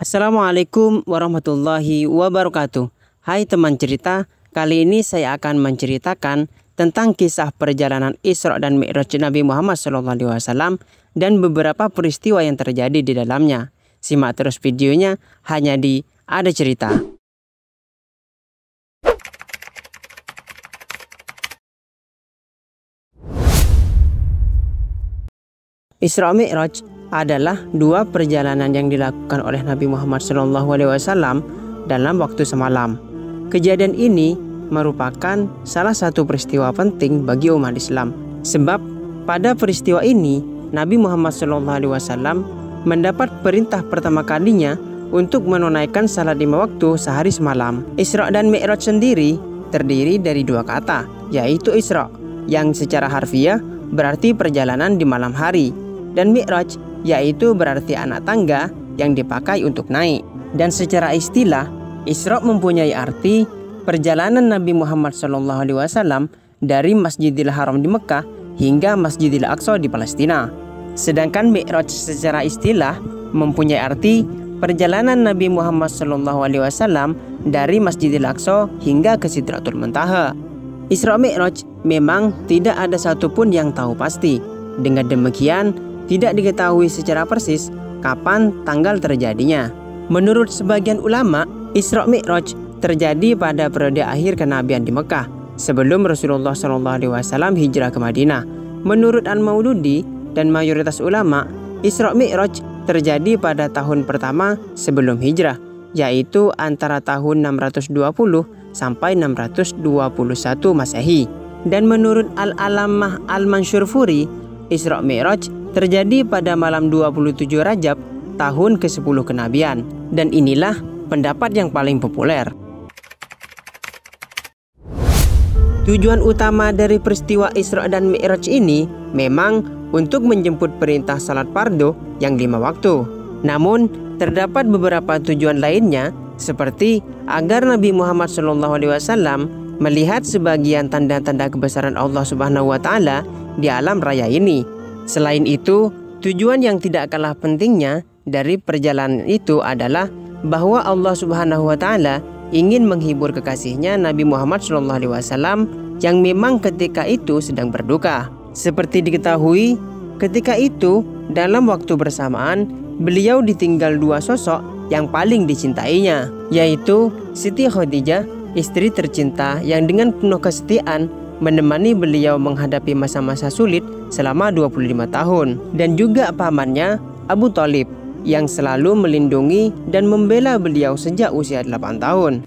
Assalamualaikum warahmatullahi wabarakatuh. Hai teman cerita, kali ini saya akan menceritakan tentang kisah perjalanan Isra dan Mi'raj Nabi Muhammad SAW dan beberapa peristiwa yang terjadi di dalamnya. Simak terus videonya hanya di Ada Cerita. Isra Mi'raj adalah dua perjalanan yang dilakukan oleh Nabi Muhammad SAW dalam waktu semalam. Kejadian ini merupakan salah satu peristiwa penting bagi umat Islam, sebab pada peristiwa ini Nabi Muhammad SAW mendapat perintah pertama kalinya untuk menunaikan salat 5 waktu sehari semalam. Isra dan Mi'raj sendiri terdiri dari dua kata, yaitu Isra yang secara harfiah berarti perjalanan di malam hari, dan Mi'raj yaitu berarti anak tangga yang dipakai untuk naik. Dan secara istilah, Isra mempunyai arti perjalanan Nabi Muhammad SAW dari Masjidil Haram di Mekah hingga Masjidil Aqsa di Palestina. Sedangkan Mi'raj secara istilah mempunyai arti perjalanan Nabi Muhammad SAW dari Masjidil Aqsa hingga ke Sidratul Muntaha. Isra Mi'raj memang tidak ada satupun yang tahu pasti. Dengan demikian, tidak diketahui secara persis kapan tanggal terjadinya. Menurut sebagian ulama, Isra Mi'raj terjadi pada periode akhir kenabian di Mekah sebelum Rasulullah SAW hijrah ke Madinah. Menurut Al-Maududi dan mayoritas ulama, Isra Mi'raj terjadi pada tahun pertama sebelum hijrah, yaitu antara tahun 620 sampai 621 Masehi. Dan menurut Al-Alamah Al-Mansyurfuri, Isra Mi'raj terjadi pada malam 27 Rajab tahun ke-10 kenabian, dan inilah pendapat yang paling populer. Tujuan utama dari peristiwa Isra dan Mi'raj ini memang untuk menjemput perintah salat fardu yang 5 waktu. Namun terdapat beberapa tujuan lainnya, seperti agar Nabi Muhammad SAW melihat sebagian tanda-tanda kebesaran Allah Subhanahu wa Ta'ala di alam raya ini. Selain itu, tujuan yang tidak kalah pentingnya dari perjalanan itu adalah bahwa Allah Subhanahu wa Ta'ala ingin menghibur kekasihnya Nabi Muhammad SAW yang memang ketika itu sedang berduka. Seperti diketahui, ketika itu dalam waktu bersamaan beliau ditinggal dua sosok yang paling dicintainya, yaitu Siti Khadijah, istri tercinta yang dengan penuh kesetiaan menemani beliau menghadapi masa-masa sulit selama 25 tahun, dan juga pamannya Abu Thalib yang selalu melindungi dan membela beliau sejak usia 8 tahun.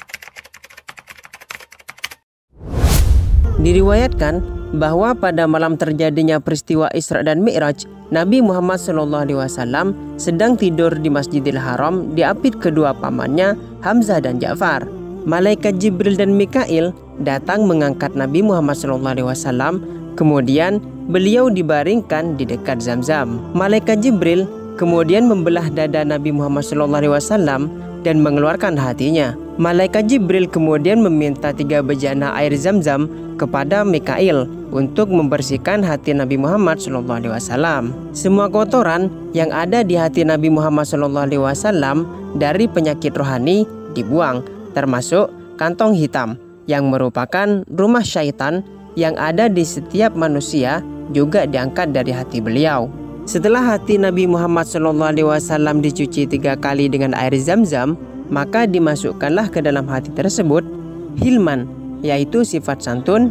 Diriwayatkan bahwa pada malam terjadinya peristiwa Isra dan Mi'raj, Nabi Muhammad SAW sedang tidur di Masjidil Haram diapit kedua pamannya Hamzah dan Ja'far. Malaikat Jibril dan Mikail datang mengangkat Nabi Muhammad SAW, kemudian beliau dibaringkan di dekat Zamzam. Malaikat Jibril kemudian membelah dada Nabi Muhammad SAW dan mengeluarkan hatinya. Malaikat Jibril kemudian meminta 3 bejana air Zamzam kepada Mikail untuk membersihkan hati Nabi Muhammad SAW. Semua kotoran yang ada di hati Nabi Muhammad SAW dari penyakit rohani dibuang, termasuk kantong hitam yang merupakan rumah syaitan yang ada di setiap manusia juga diangkat dari hati beliau. Setelah hati Nabi Muhammad SAW dicuci 3 kali dengan air Zamzam, maka dimasukkanlah ke dalam hati tersebut hilman, yaitu sifat santun,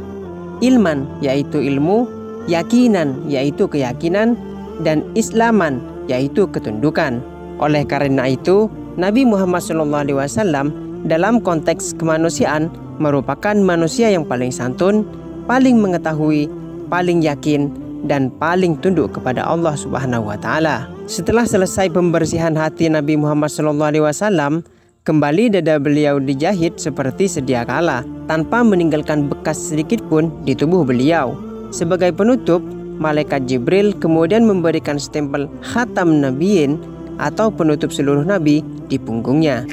ilman, yaitu ilmu, yakinan, yaitu keyakinan, dan islaman, yaitu ketundukan. Oleh karena itu, Nabi Muhammad SAW dalam konteks kemanusiaan merupakan manusia yang paling santun, paling mengetahui, paling yakin, dan paling tunduk kepada Allah Subhanahu wa Ta'ala. Setelah selesai pembersihan hati Nabi Muhammad SAW, kembali dada beliau dijahit seperti sedia kala, tanpa meninggalkan bekas sedikit pun di tubuh beliau. Sebagai penutup, malaikat Jibril kemudian memberikan stempel Khatam Nabiyyin atau penutup seluruh nabi di punggungnya.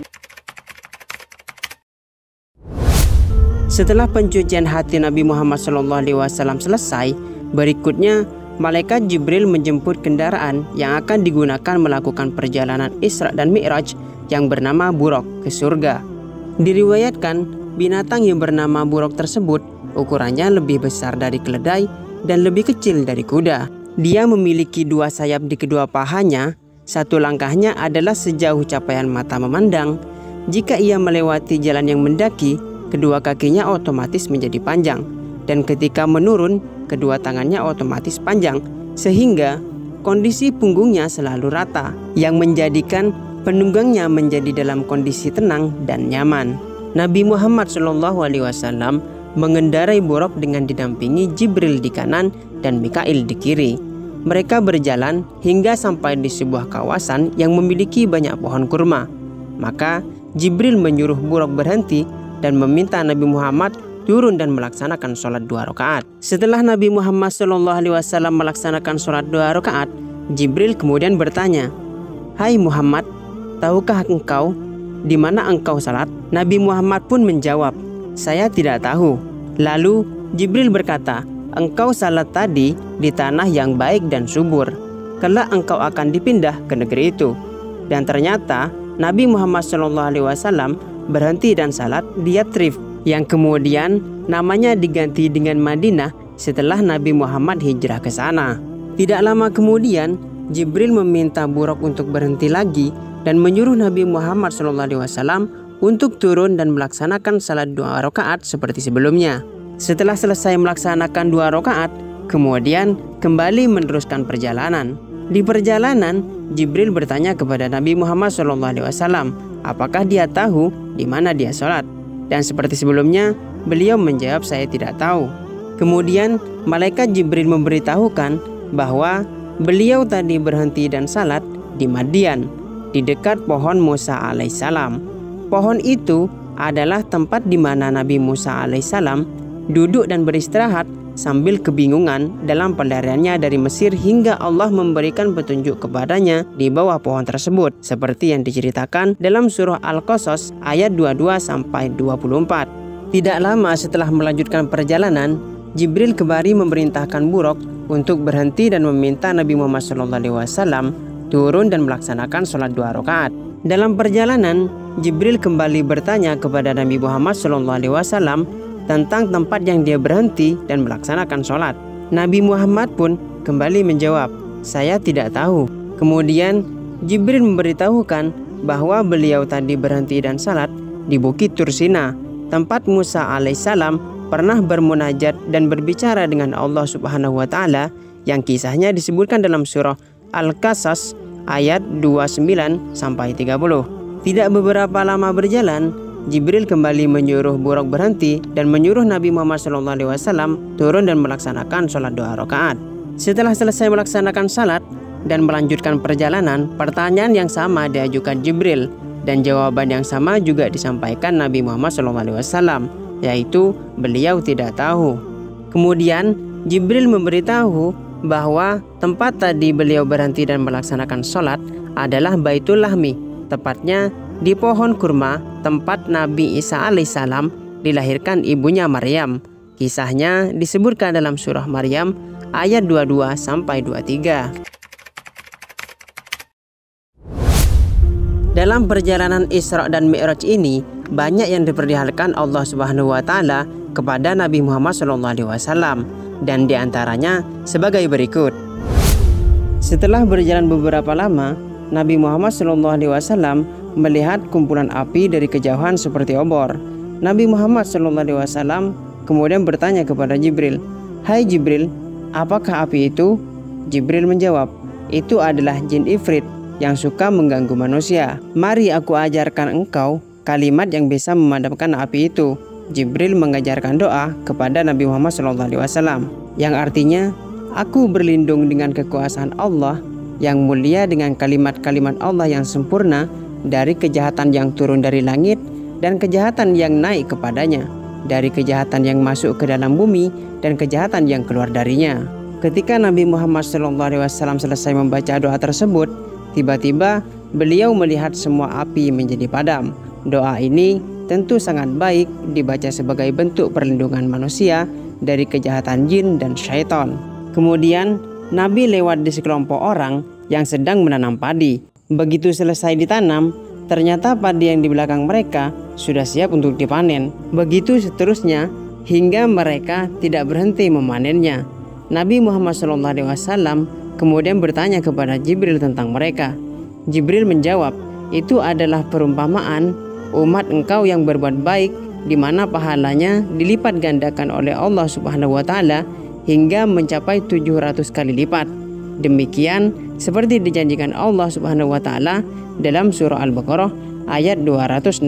Setelah pencucian hati Nabi Muhammad SAW selesai, berikutnya malaikat Jibril menjemput kendaraan yang akan digunakan melakukan perjalanan Isra dan Mi'raj yang bernama buraq ke surga. Diriwayatkan, binatang yang bernama buraq tersebut ukurannya lebih besar dari keledai dan lebih kecil dari kuda. Dia memiliki 2 sayap di kedua pahanya. Satu langkahnya adalah sejauh capaian mata memandang. Jika ia melewati jalan yang mendaki, kedua kakinya otomatis menjadi panjang, dan ketika menurun, kedua tangannya otomatis panjang, sehingga kondisi punggungnya selalu rata, yang menjadikan penunggangnya menjadi dalam kondisi tenang dan nyaman. Nabi Muhammad SAW mengendarai buraq dengan didampingi Jibril di kanan dan Mikail di kiri. Mereka berjalan hingga sampai di sebuah kawasan yang memiliki banyak pohon kurma. Maka Jibril menyuruh buraq berhenti dan meminta Nabi Muhammad turun dan melaksanakan sholat 2 rakaat. Setelah Nabi Muhammad SAW melaksanakan sholat 2 rakaat, Jibril kemudian bertanya, "Hai Muhammad, tahukah engkau di mana engkau salat?" Nabi Muhammad pun menjawab, "Saya tidak tahu." Lalu Jibril berkata, "Engkau salat tadi di tanah yang baik dan subur. Kelak engkau akan dipindah ke negeri itu." Dan ternyata Nabi Muhammad SAW berhenti dan salat di Yathrib, yang kemudian namanya diganti dengan Madinah setelah Nabi Muhammad hijrah ke sana. Tidak lama kemudian, Jibril meminta buraq untuk berhenti lagi dan menyuruh Nabi Muhammad SAW untuk turun dan melaksanakan salat 2 rakaat seperti sebelumnya. Setelah selesai melaksanakan 2 rakaat, kemudian kembali meneruskan perjalanan. Di perjalanan, Jibril bertanya kepada Nabi Muhammad SAW, apakah dia tahu di mana dia sholat? Dan seperti sebelumnya, beliau menjawab, "Saya tidak tahu." Kemudian malaikat Jibril memberitahukan bahwa beliau tadi berhenti dan salat di Madian, di dekat pohon Musa alaihissalam. Pohon itu adalah tempat di mana Nabi Musa alaihissalam duduk dan beristirahat sambil kebingungan dalam pelariannya dari Mesir hingga Allah memberikan petunjuk kepadanya di bawah pohon tersebut, seperti yang diceritakan dalam surah Al-Qasas ayat 22-24. Tidak lama setelah melanjutkan perjalanan, Jibril kembali memerintahkan buraq untuk berhenti dan meminta Nabi Muhammad SAW turun dan melaksanakan sholat 2 rakaat. Dalam perjalanan, Jibril kembali bertanya kepada Nabi Muhammad SAW tentang tempat yang dia berhenti dan melaksanakan sholat. Nabi Muhammad pun kembali menjawab, "Saya tidak tahu." Kemudian Jibril memberitahukan bahwa beliau tadi berhenti dan salat di Bukit Tursina, tempat Musa alaihissalam pernah bermunajat dan berbicara dengan Allah Subhanahu wa Ta'ala, yang kisahnya disebutkan dalam surah Al-Qasas ayat 29-30. Tidak beberapa lama berjalan, Jibril kembali menyuruh buraq berhenti dan menyuruh Nabi Muhammad SAW turun dan melaksanakan sholat 2 rakaat. Setelah selesai melaksanakan salat dan melanjutkan perjalanan, pertanyaan yang sama diajukan Jibril dan jawaban yang sama juga disampaikan Nabi Muhammad SAW, yaitu beliau tidak tahu. Kemudian Jibril memberitahu bahwa tempat tadi beliau berhenti dan melaksanakan sholat adalah Baitul Lahmi, tepatnya di pohon kurma tempat Nabi Isa alaihissalam dilahirkan ibunya Maryam. Kisahnya disebutkan dalam surah Maryam ayat 22-23. Dalam perjalanan Isra dan Mi'raj ini, banyak yang diperlihatkan Allah Subhanahu wa Ta'ala kepada Nabi Muhammad SAW, dan diantaranya sebagai berikut. Setelah berjalan beberapa lama, Nabi Muhammad SAW melihat kumpulan api dari kejauhan seperti obor. Nabi Muhammad SAW kemudian bertanya kepada Jibril, "Hai Jibril, apakah api itu?" Jibril menjawab, "Itu adalah jin ifrit yang suka mengganggu manusia. Mari aku ajarkan engkau kalimat yang bisa memadamkan api itu." Jibril mengajarkan doa kepada Nabi Muhammad SAW yang artinya, "Aku berlindung dengan kekuasaan Allah yang mulia dengan kalimat-kalimat Allah yang sempurna dari kejahatan yang turun dari langit dan kejahatan yang naik kepadanya, dari kejahatan yang masuk ke dalam bumi dan kejahatan yang keluar darinya." Ketika Nabi Muhammad SAW selesai membaca doa tersebut, tiba-tiba beliau melihat semua api menjadi padam. Doa ini tentu sangat baik dibaca sebagai bentuk perlindungan manusia dari kejahatan jin dan syaitan. Kemudian Nabi lewat di sekelompok orang yang sedang menanam padi. Begitu selesai ditanam, ternyata padi yang di belakang mereka sudah siap untuk dipanen. Begitu seterusnya hingga mereka tidak berhenti memanennya. Nabi Muhammad SAW kemudian bertanya kepada Jibril tentang mereka. Jibril menjawab, itu adalah perumpamaan umat engkau yang berbuat baik, di mana pahalanya dilipat gandakan oleh Allah Subhanahu wa Ta'ala hingga mencapai 700 kali lipat. Demikian seperti dijanjikan Allah Subhanahu wa Ta'ala dalam surah Al-Baqarah ayat 261.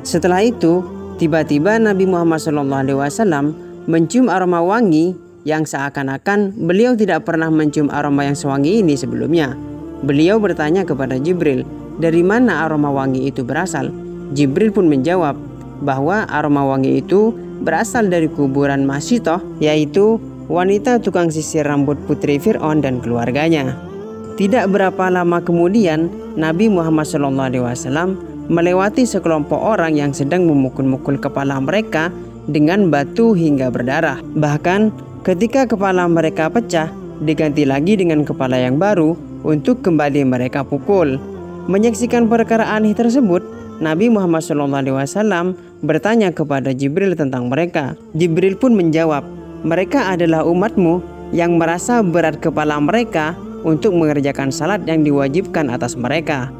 Setelah itu, tiba-tiba Nabi Muhammad SAW mencium aroma wangi yang seakan-akan beliau tidak pernah mencium aroma yang sewangi ini sebelumnya. Beliau bertanya kepada Jibril, dari mana aroma wangi itu berasal? Jibril pun menjawab bahwa aroma wangi itu berasal dari kuburan Masitoh, yaitu wanita tukang sisir rambut putri Fir'aun dan keluarganya. Tidak berapa lama kemudian, Nabi Muhammad SAW melewati sekelompok orang yang sedang memukul-mukul kepala mereka dengan batu hingga berdarah. Bahkan ketika kepala mereka pecah, diganti lagi dengan kepala yang baru untuk kembali mereka pukul. Menyaksikan perkara aneh tersebut, Nabi Muhammad SAW bertanya kepada Jibril tentang mereka. Jibril pun menjawab, mereka adalah umatmu yang merasa berat kepala mereka untuk mengerjakan salat yang diwajibkan atas mereka.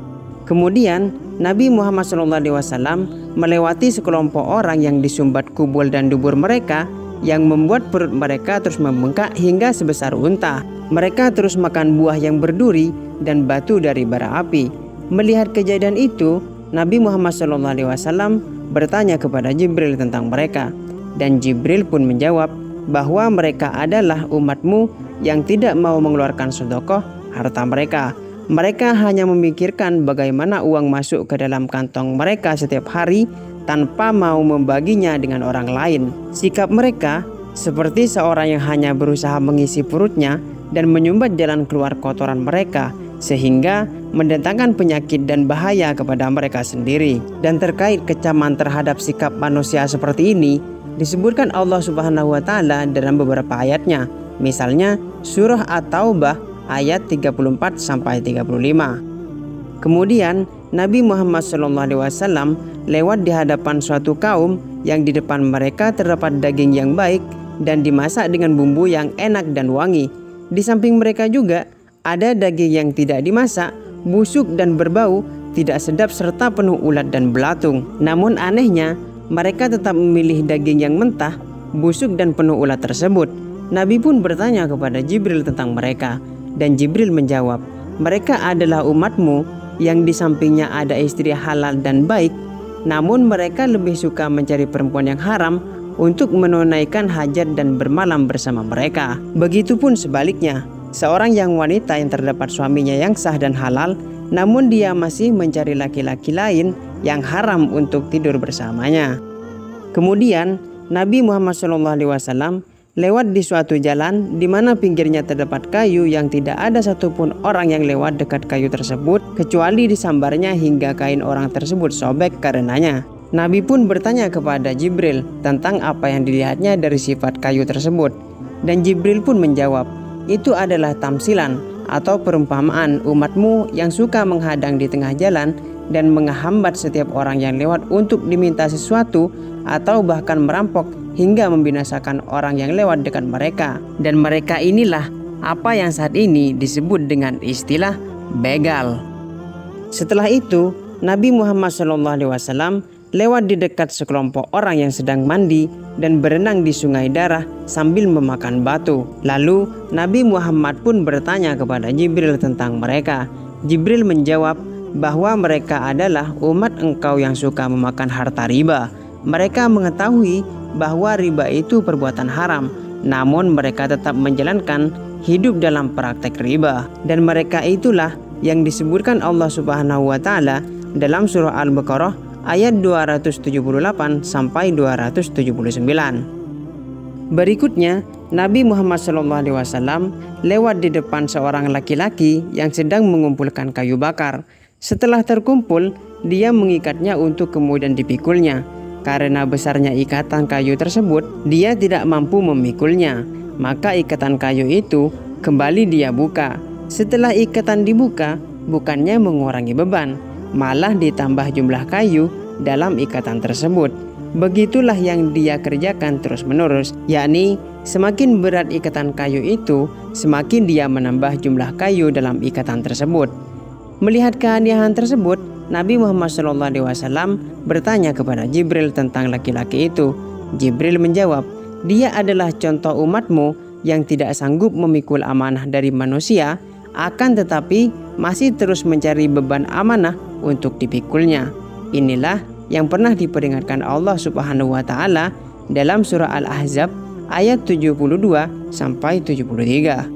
Kemudian Nabi Muhammad SAW melewati sekelompok orang yang disumbat kubul dan dubur mereka, yang membuat perut mereka terus membengkak hingga sebesar unta. Mereka terus makan buah yang berduri dan batu dari bara api. Melihat kejadian itu, Nabi Muhammad SAW bertanya kepada Jibril tentang mereka, dan Jibril pun menjawab bahwa mereka adalah umatmu yang tidak mau mengeluarkan sedekah harta mereka. Mereka hanya memikirkan bagaimana uang masuk ke dalam kantong mereka setiap hari tanpa mau membaginya dengan orang lain. Sikap mereka seperti seorang yang hanya berusaha mengisi perutnya dan menyumbat jalan keluar kotoran mereka, sehingga mendatangkan penyakit dan bahaya kepada mereka sendiri. Dan terkait kecaman terhadap sikap manusia seperti ini, disebutkan Allah Subhanahu wa Ta'ala dalam beberapa ayatnya. Misalnya surah At-Taubah ayat 34 sampai 35. Kemudian Nabi Muhammad SAW lewat di hadapan suatu kaum yang di depan mereka terdapat daging yang baik dan dimasak dengan bumbu yang enak dan wangi. Di samping mereka juga ada daging yang tidak dimasak, busuk dan berbau, tidak sedap serta penuh ulat dan belatung. Namun anehnya, mereka tetap memilih daging yang mentah, busuk dan penuh ulat tersebut. Nabi pun bertanya kepada Jibril tentang mereka, dan Jibril menjawab, mereka adalah umatmu yang di sampingnya ada istri halal dan baik, namun mereka lebih suka mencari perempuan yang haram untuk menunaikan hajat dan bermalam bersama mereka. Begitupun sebaliknya, seorang yang wanita yang terdapat suaminya yang sah dan halal, namun dia masih mencari laki-laki lain yang haram untuk tidur bersamanya. Kemudian Nabi Muhammad SAW lewat di suatu jalan di mana pinggirnya terdapat kayu yang tidak ada satupun orang yang lewat dekat kayu tersebut kecuali disambarnya hingga kain orang tersebut sobek karenanya. Nabi pun bertanya kepada Jibril tentang apa yang dilihatnya dari sifat kayu tersebut, dan Jibril pun menjawab, itu adalah tamsilan atau perumpamaan umatmu yang suka menghadang di tengah jalan dan menghambat setiap orang yang lewat untuk diminta sesuatu atau bahkan merampok hingga membinasakan orang yang lewat dekat mereka. Dan mereka inilah apa yang saat ini disebut dengan istilah begal. Setelah itu Nabi Muhammad SAW lewat di dekat sekelompok orang yang sedang mandi dan berenang di sungai darah sambil memakan batu. Lalu Nabi Muhammad pun bertanya kepada Jibril tentang mereka. Jibril menjawab bahwa mereka adalah umat engkau yang suka memakan harta riba. Mereka mengetahui bahwa riba itu perbuatan haram, namun mereka tetap menjalankan hidup dalam praktek riba. Dan mereka itulah yang disebutkan Allah Subhanahu wa Ta'ala dalam surah Al-Baqarah ayat 278 sampai 279. Berikutnya, Nabi Muhammad SAW lewat di depan seorang laki-laki yang sedang mengumpulkan kayu bakar. Setelah terkumpul, dia mengikatnya untuk kemudian dipikulnya. Karena besarnya ikatan kayu tersebut, dia tidak mampu memikulnya. Maka ikatan kayu itu Kembali dia buka. Setelah ikatan dibuka, bukannya mengurangi beban, malah ditambah jumlah kayu dalam ikatan tersebut. Begitulah yang dia kerjakan terus-menerus, yakni semakin berat ikatan kayu itu, semakin dia menambah jumlah kayu dalam ikatan tersebut. Melihat keanehan tersebut, Nabi Muhammad SAW bertanya kepada Jibril tentang laki-laki itu. Jibril menjawab, "Dia adalah contoh umatmu yang tidak sanggup memikul amanah dari manusia, akan tetapi masih terus mencari beban amanah untuk dipikulnya." Inilah yang pernah diperingatkan Allah Subhanahu wa taala dalam surah Al-Ahzab ayat 72 sampai 73.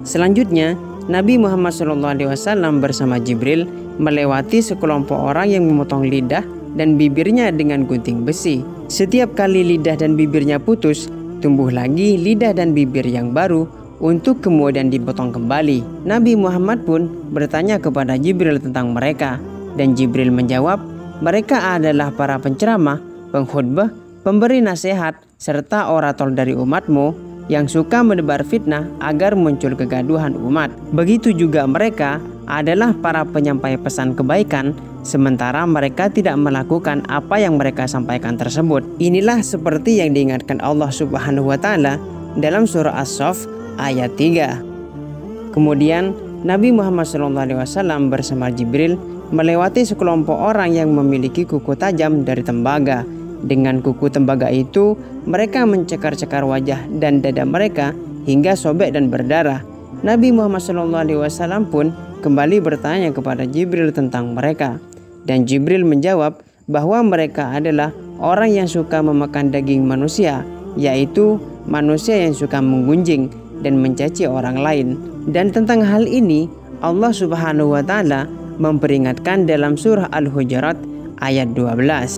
Selanjutnya, Nabi Muhammad SAW bersama Jibril melewati sekelompok orang yang memotong lidah dan bibirnya dengan gunting besi. Setiap kali lidah dan bibirnya putus, tumbuh lagi lidah dan bibir yang baru untuk kemudian dipotong kembali. Nabi Muhammad pun bertanya kepada Jibril tentang mereka, dan Jibril menjawab, "Mereka adalah para penceramah, pengkhutbah, pemberi nasihat, serta orator dari umatmu yang suka menebar fitnah agar muncul kegaduhan umat. Begitu juga mereka adalah para penyampai pesan kebaikan, sementara mereka tidak melakukan apa yang mereka sampaikan tersebut." Inilah seperti yang diingatkan Allah Subhanahu wa taala dalam surah As-Saff ayat 3. Kemudian Nabi Muhammad SAW bersama Jibril melewati sekelompok orang yang memiliki kuku tajam dari tembaga. Dengan kuku tembaga itu, mereka mencekar-cekar wajah dan dada mereka hingga sobek dan berdarah. Nabi Muhammad SAW pun kembali bertanya kepada Jibril tentang mereka, dan Jibril menjawab bahwa mereka adalah orang yang suka memakan daging manusia, yaitu manusia yang suka menggunjing dan mencaci orang lain. Dan tentang hal ini Allah Subhanahu wa taala memperingatkan dalam surah Al-Hujurat ayat 12.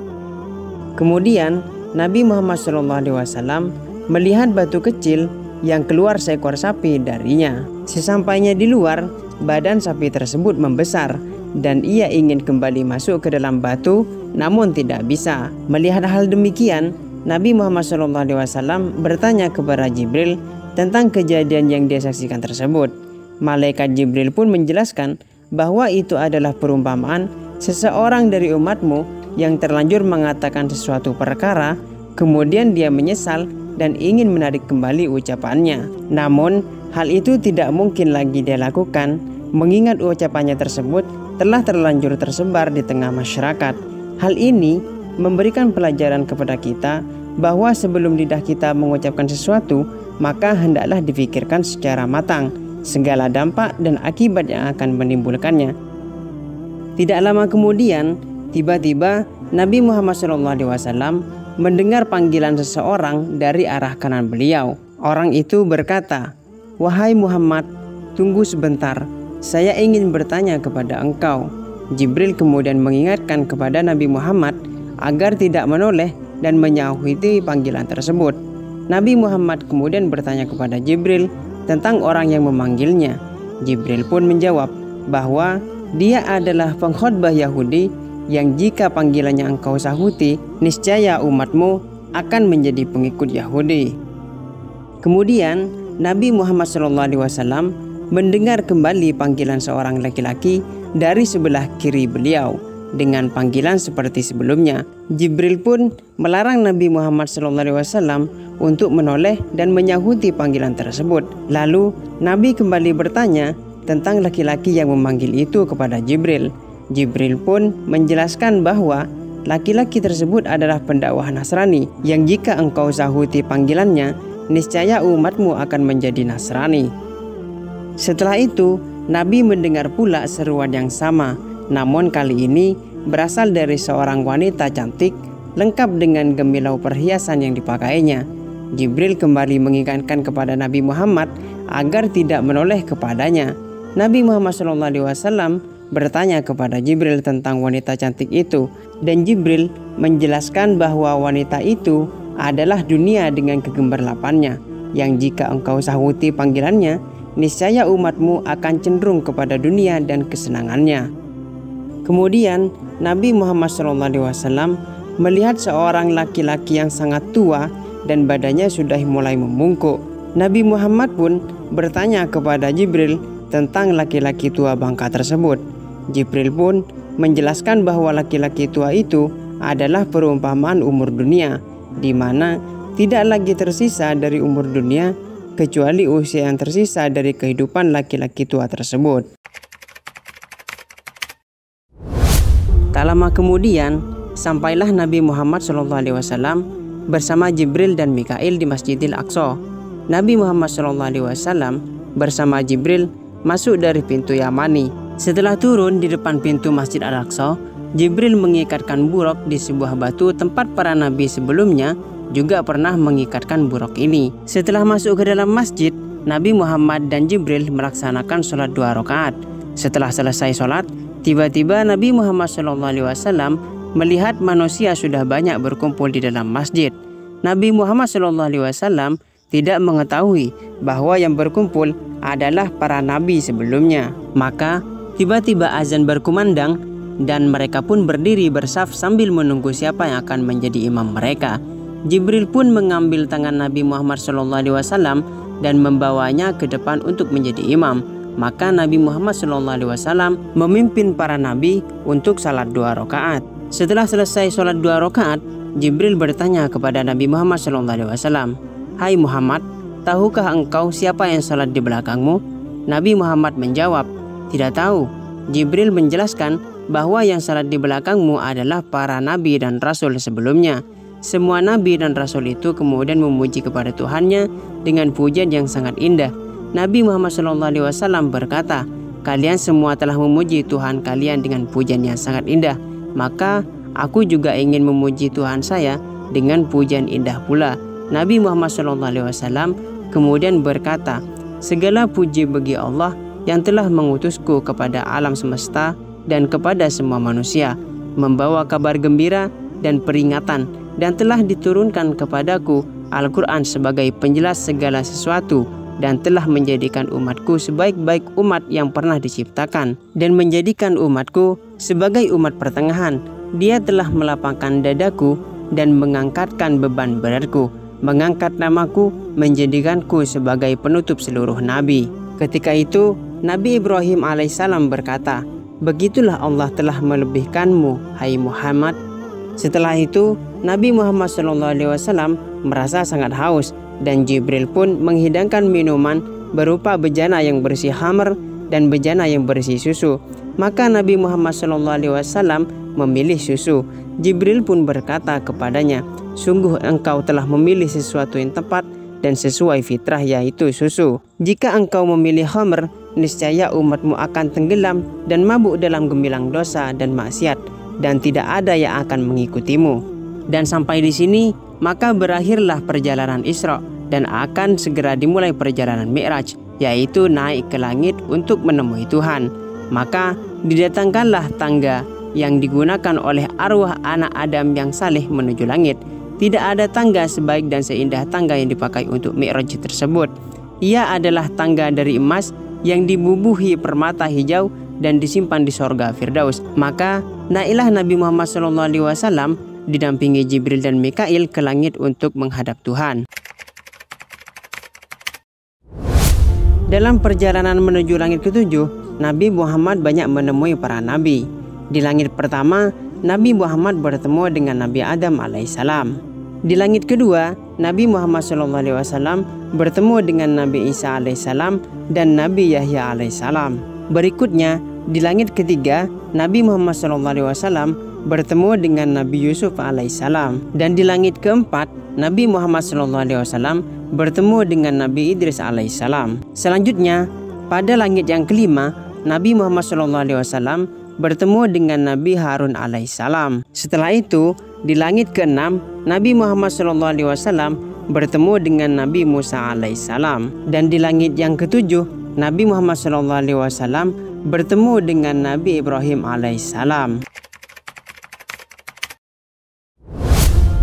Kemudian Nabi Muhammad SAW melihat batu kecil yang keluar seekor sapi darinya. Sesampainya di luar, badan sapi tersebut membesar dan ia ingin kembali masuk ke dalam batu, namun tidak bisa. Melihat hal demikian, Nabi Muhammad SAW bertanya kepada Jibril tentang kejadian yang dia saksikan tersebut. Malaikat Jibril pun menjelaskan bahwa itu adalah perumpamaan seseorang dari umatmu yang terlanjur mengatakan sesuatu perkara, kemudian dia menyesal dan ingin menarik kembali ucapannya. Namun hal itu tidak mungkin lagi dia lakukan, mengingat ucapannya tersebut telah terlanjur tersebar di tengah masyarakat. Hal ini memberikan pelajaran kepada kita bahwa sebelum lidah kita mengucapkan sesuatu, maka hendaklah difikirkan secara matang segala dampak dan akibat yang akan menimbulkannya. Tidak lama kemudian, tiba-tiba Nabi Muhammad SAW mendengar panggilan seseorang dari arah kanan beliau. Orang itu berkata, "Wahai Muhammad, tunggu sebentar, saya ingin bertanya kepada engkau." Jibril kemudian mengingatkan kepada Nabi Muhammad agar tidak menoleh dan menyauti panggilan tersebut. Nabi Muhammad kemudian bertanya kepada Jibril tentang orang yang memanggilnya. Jibril pun menjawab bahwa dia adalah pengkhotbah Yahudi yang jika panggilannya engkau sahuti, niscaya umatmu akan menjadi pengikut Yahudi. Kemudian Nabi Muhammad SAW mendengar kembali panggilan seorang laki-laki dari sebelah kiri beliau dengan panggilan seperti sebelumnya. Jibril pun melarang Nabi Muhammad SAW untuk menoleh dan menyahuti panggilan tersebut. Lalu Nabi kembali bertanya tentang laki-laki yang memanggil itu kepada Jibril. Jibril pun menjelaskan bahwa laki-laki tersebut adalah pendakwah Nasrani yang jika engkau sahuti panggilannya, niscaya umatmu akan menjadi Nasrani. Setelah itu Nabi mendengar pula seruan yang sama, namun kali ini berasal dari seorang wanita cantik lengkap dengan gemilau perhiasan yang dipakainya. Jibril kembali mengingatkan kepada Nabi Muhammad agar tidak menoleh kepadanya. Nabi Muhammad SAW bertanya kepada Jibril tentang wanita cantik itu, dan Jibril menjelaskan bahwa wanita itu adalah dunia dengan kegemerlapannya, yang jika engkau sahuti panggilannya, niscaya umatmu akan cenderung kepada dunia dan kesenangannya. Kemudian Nabi Muhammad SAW melihat seorang laki-laki yang sangat tua dan badannya sudah mulai membungkuk. Nabi Muhammad pun bertanya kepada Jibril tentang laki-laki tua bangka tersebut. Jibril pun menjelaskan bahwa laki-laki tua itu adalah perumpamaan umur dunia, di mana tidak lagi tersisa dari umur dunia kecuali usia yang tersisa dari kehidupan laki-laki tua tersebut. Tak lama kemudian, sampailah Nabi Muhammad SAW bersama Jibril dan Mikail di Masjidil Aqsa. Nabi Muhammad SAW bersama Jibril masuk dari pintu Yamani. Setelah turun di depan pintu Masjid Al-Aqsa, Jibril mengikatkan buruk di sebuah batu tempat para nabi sebelumnya juga pernah mengikatkan buruk ini. Setelah masuk ke dalam masjid, Nabi Muhammad dan Jibril melaksanakan sholat 2 rakaat. Setelah selesai sholat, tiba-tiba Nabi Muhammad SAW melihat manusia sudah banyak berkumpul di dalam masjid. Nabi Muhammad SAW tidak mengetahui bahwa yang berkumpul adalah para nabi sebelumnya. Maka tiba-tiba azan berkumandang dan mereka pun berdiri bersaf sambil menunggu siapa yang akan menjadi imam mereka. Jibril pun mengambil tangan Nabi Muhammad SAW dan membawanya ke depan untuk menjadi imam. Maka Nabi Muhammad SAW memimpin para nabi untuk salat 2 rakaat. Setelah selesai salat 2 rakaat, Jibril bertanya kepada Nabi Muhammad SAW, "Hai Muhammad, tahukah engkau siapa yang salat di belakangmu?" Nabi Muhammad menjawab, "Tidak tahu." Jibril menjelaskan bahwa yang salat di belakangmu adalah para nabi dan rasul sebelumnya. Semua nabi dan rasul itu kemudian memuji kepada Tuhannya dengan pujian yang sangat indah. Nabi Muhammad SAW berkata, "Kalian semua telah memuji Tuhan kalian dengan pujian yang sangat indah. Maka aku juga ingin memuji Tuhan saya dengan pujian indah pula." Nabi Muhammad SAW kemudian berkata, "Segala puji bagi Allah yang telah mengutusku kepada alam semesta dan kepada semua manusia, membawa kabar gembira dan peringatan, dan telah diturunkan kepadaku Al-Quran sebagai penjelas segala sesuatu, dan telah menjadikan umatku sebaik-baik umat yang pernah diciptakan, dan menjadikan umatku sebagai umat pertengahan. Dia telah melapangkan dadaku dan mengangkatkan beban beratku, mengangkat namaku, menjadikanku sebagai penutup seluruh nabi." Ketika itu Nabi Ibrahim alaihissalam berkata, "Begitulah Allah telah melebihkanmu, hai Muhammad." Setelah itu Nabi Muhammad SAW merasa sangat haus, dan Jibril pun menghidangkan minuman berupa bejana yang berisi khamr dan bejana yang berisi susu. Maka Nabi Muhammad SAW memilih susu. Jibril pun berkata kepadanya, "Sungguh engkau telah memilih sesuatu yang tepat dan sesuai fitrah, yaitu susu. Jika engkau memilih khamr, niscaya umatmu akan tenggelam dan mabuk dalam gemilang dosa dan maksiat, dan tidak ada yang akan mengikutimu." Dan sampai di sini maka berakhirlah perjalanan Isra, dan akan segera dimulai perjalanan Mi'raj, yaitu naik ke langit untuk menemui Tuhan. Maka didatangkanlah tangga yang digunakan oleh arwah anak Adam yang saleh menuju langit. Tidak ada tangga sebaik dan seindah tangga yang dipakai untuk Mi'raj tersebut. Ia adalah tangga dari emas yang dibubuhi permata hijau dan disimpan di sorga Firdaus. Maka naiklah Nabi Muhammad SAW didampingi Jibril dan Mikail ke langit untuk menghadap Tuhan. Dalam perjalanan menuju langit ketujuh, Nabi Muhammad banyak menemui para nabi. Di langit pertama, Nabi Muhammad bertemu dengan Nabi Adam alaihissalam. Di langit kedua, Nabi Muhammad SAW bertemu dengan Nabi Isa alaihissalam dan Nabi Yahya alaihissalam. Berikutnya, di langit ketiga, Nabi Muhammad SAW bertemu dengan Nabi Yusuf alaihissalam. Dan di langit keempat, Nabi Muhammad SAW bertemu dengan Nabi Idris alaihissalam. Selanjutnya, pada langit yang kelima, Nabi Muhammad SAW bertemu dengan Nabi Harun alaihissalam. Setelah itu, di langit keenam, Nabi Muhammad SAW bertemu dengan Nabi Musa alaihissalam. Dan di langit yang ketujuh, Nabi Muhammad SAW bertemu dengan Nabi Ibrahim alaihissalam.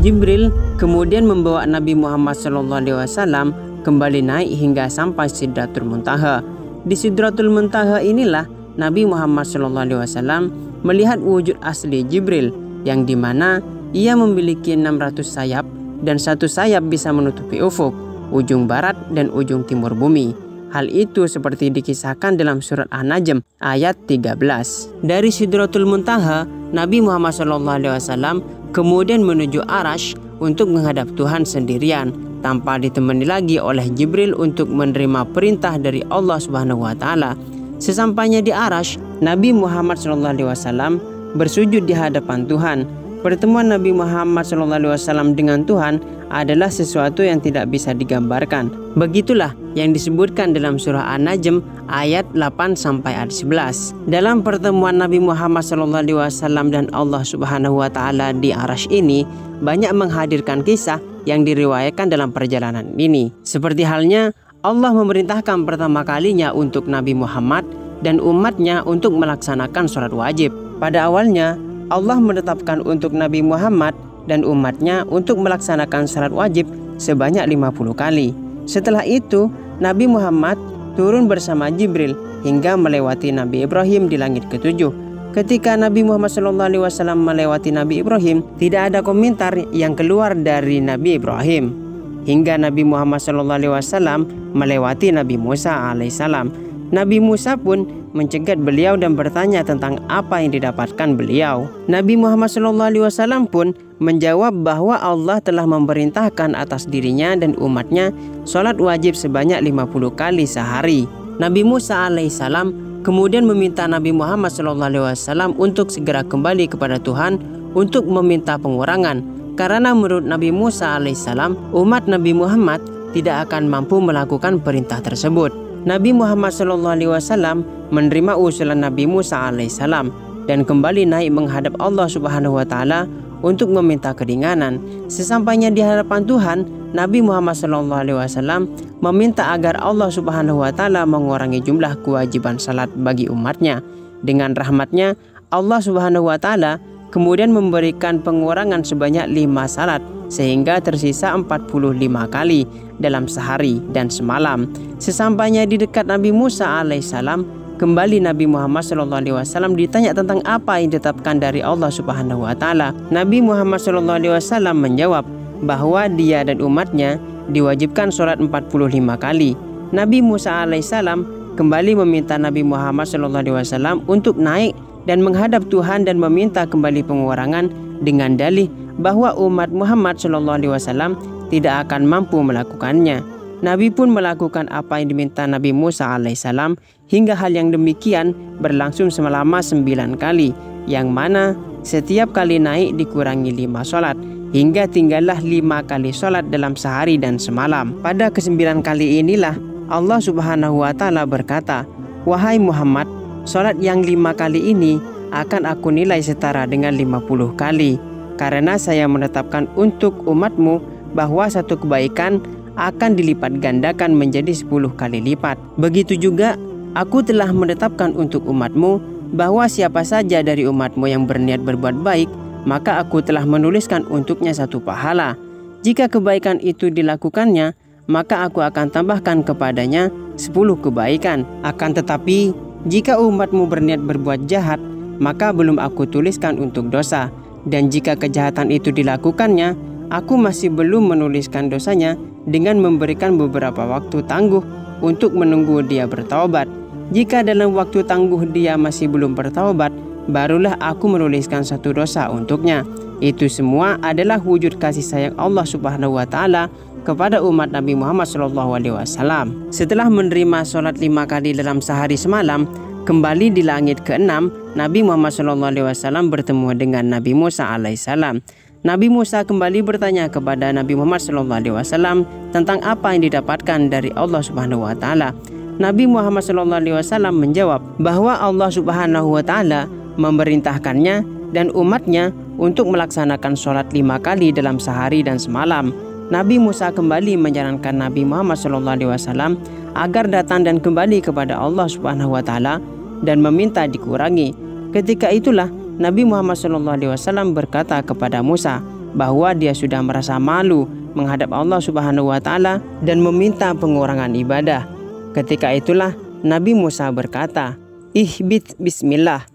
Jibril kemudian membawa Nabi Muhammad SAW kembali naik hingga sampai Sidratul Muntaha. Di Sidratul Muntaha inilah Nabi Muhammad SAW melihat wujud asli Jibril, yang dimana ia memiliki 600 sayap dan satu sayap bisa menutupi ufuk. ujung barat dan ujung timur bumi. Hal itu seperti dikisahkan dalam surat An-Najm ayat 13. Dari Sidratul Muntaha, Nabi Muhammad SAW kemudian menuju Arash untuk menghadap Tuhan sendirian tanpa ditemani lagi oleh Jibril untuk menerima perintah dari Allah Subhanahu wa taala. Sesampainya di Arash, Nabi Muhammad SAW bersujud di hadapan Tuhan. Pertemuan Nabi Muhammad SAW dengan Tuhan adalah sesuatu yang tidak bisa digambarkan. Begitulah yang disebutkan dalam surah An-Najm ayat 8 sampai ayat 11. Dalam pertemuan Nabi Muhammad SAW dan Allah Subhanahu wa taala di Arash ini banyak menghadirkan kisah yang diriwayatkan dalam perjalanan ini. Seperti halnya Allah memerintahkan pertama kalinya untuk Nabi Muhammad dan umatnya untuk melaksanakan sholat wajib. Pada awalnya Allah menetapkan untuk Nabi Muhammad dan umatnya untuk melaksanakan salat wajib sebanyak 50 kali. Setelah itu, Nabi Muhammad turun bersama Jibril hingga melewati Nabi Ibrahim di langit ketujuh. Ketika Nabi Muhammad SAW melewati Nabi Ibrahim, tidak ada komentar yang keluar dari Nabi Ibrahim. Hingga Nabi Muhammad SAW melewati Nabi Musa alaihissalam. Nabi Musa pun mencegat beliau dan bertanya tentang apa yang didapatkan beliau. Nabi Muhammad SAW pun menjawab bahwa Allah telah memerintahkan atas dirinya dan umatnya sholat wajib sebanyak 50 kali sehari. Nabi Musa alaihissalam kemudian meminta Nabi Muhammad SAW untuk segera kembali kepada Tuhan untuk meminta pengurangan, karena menurut Nabi Musa alaihissalam umat Nabi Muhammad tidak akan mampu melakukan perintah tersebut. Nabi Muhammad SAW menerima usulan Nabi Musa alaihissalam dan kembali naik menghadap Allah Subhanahu wa taala untuk meminta keringanan. Sesampainya di hadapan Tuhan, Nabi Muhammad SAW meminta agar Allah Subhanahu wa taala mengurangi jumlah kewajiban salat bagi umatnya. Dengan rahmatnya, Allah Subhanahu wa taala kemudian memberikan pengurangan sebanyak 5 salat sehingga tersisa 45 kali dalam sehari dan semalam. Sesampainya di dekat Nabi Musa alaihissalam, kembali Nabi Muhammad SAW ditanya tentang apa yang ditetapkan dari Allah Subhanahu wa taala. Nabi Muhammad SAW menjawab bahwa dia dan umatnya diwajibkan sholat 45 kali. Nabi Musa alaihissalam kembali meminta Nabi Muhammad SAW untuk naik dan menghadap Tuhan dan meminta kembali pengurangan dengan dalih bahwa umat Muhammad SAW tidak akan mampu melakukannya. Nabi pun melakukan apa yang diminta Nabi Musa alaihissalam hingga hal yang demikian berlangsung selama 9 kali, yang mana setiap kali naik dikurangi 5 sholat hingga tinggallah 5 kali sholat dalam sehari dan semalam. Pada ke-9 kali inilah Allah Subhanahu wa taala berkata, "Wahai Muhammad, sholat yang 5 kali ini akan aku nilai setara dengan 50 kali, karena saya menetapkan untuk umatmu bahwa satu kebaikan akan dilipat gandakan menjadi 10 kali lipat. Begitu juga aku telah menetapkan untuk umatmu bahwa siapa saja dari umatmu yang berniat berbuat baik, maka aku telah menuliskan untuknya 1 pahala. Jika kebaikan itu dilakukannya, maka aku akan tambahkan kepadanya 10 kebaikan. Akan tetapi jika umatmu berniat berbuat jahat, maka belum aku tuliskan untuk dosa. Dan jika kejahatan itu dilakukannya, aku masih belum menuliskan dosanya dengan memberikan beberapa waktu tangguh untuk menunggu dia bertaubat. Jika dalam waktu tangguh dia masih belum bertaubat, barulah aku menuliskan 1 dosa untuknya. Itu semua adalah wujud kasih sayang Allah Subhanahu wa taala kepada umat Nabi Muhammad SAW. Setelah menerima sholat 5 kali dalam sehari semalam, kembali di langit ke-6, Nabi Muhammad SAW bertemu dengan Nabi Musa alaihissalam. Nabi Musa kembali bertanya kepada Nabi Muhammad SAW tentang apa yang didapatkan dari Allah Subhanahu wa taala. Nabi Muhammad SAW menjawab bahwa Allah Subhanahu wa taala memerintahkannya dan umatnya untuk melaksanakan sholat 5 kali dalam sehari dan semalam. Nabi Musa kembali menyarankan Nabi Muhammad SAW agar datang dan kembali kepada Allah Subhanahu wa taala dan meminta dikurangi. Ketika itulah Nabi Muhammad SAW berkata kepada Musa bahwa dia sudah merasa malu menghadap Allah Subhanahu wa taala dan meminta pengurangan ibadah. Ketika itulah Nabi Musa berkata, "Ihbit bismillah."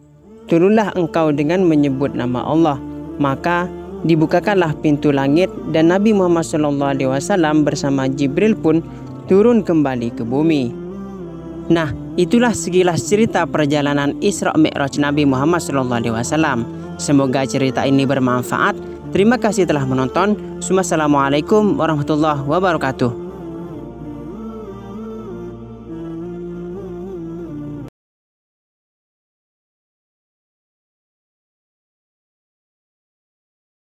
Turunlah engkau dengan menyebut nama Allah, maka dibukakanlah pintu langit dan Nabi Muhammad SAW bersama Jibril pun turun kembali ke bumi. Nah, itulah sekilas cerita perjalanan Isra Mi'raj Nabi Muhammad SAW. Semoga cerita ini bermanfaat. Terima kasih telah menonton. Wassalamualaikum warahmatullahi wabarakatuh.